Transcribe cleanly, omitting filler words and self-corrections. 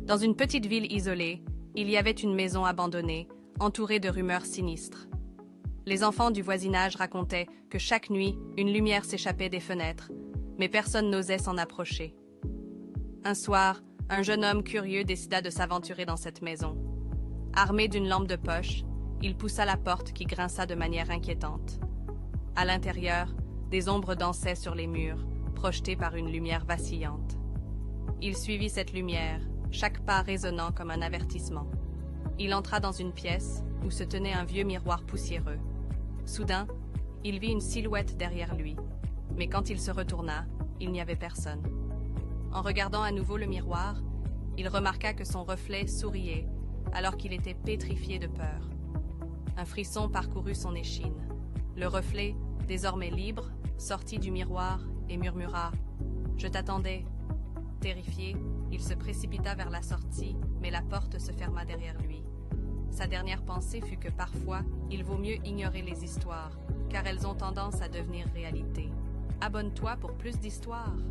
Dans une petite ville isolée, il y avait une maison abandonnée, entourée de rumeurs sinistres. Les enfants du voisinage racontaient que chaque nuit, une lumière s'échappait des fenêtres, mais personne n'osait s'en approcher. Un soir, un jeune homme curieux décida de s'aventurer dans cette maison. Armé d'une lampe de poche, il poussa la porte qui grinça de manière inquiétante. À l'intérieur, des ombres dansaient sur les murs, projetées par une lumière vacillante. Il suivit cette lumière, chaque pas résonnant comme un avertissement. Il entra dans une pièce où se tenait un vieux miroir poussiéreux. Soudain, il vit une silhouette derrière lui, mais quand il se retourna, il n'y avait personne. En regardant à nouveau le miroir, il remarqua que son reflet souriait, alors qu'il était pétrifié de peur. Un frisson parcourut son échine. Le reflet, désormais libre, sortit du miroir et murmura « Je t'attendais ». Terrifié, il se précipita vers la sortie, mais la porte se ferma derrière lui. Sa dernière pensée fut que parfois, il vaut mieux ignorer les histoires, car elles ont tendance à devenir réalité. Abonne-toi pour plus d'histoires.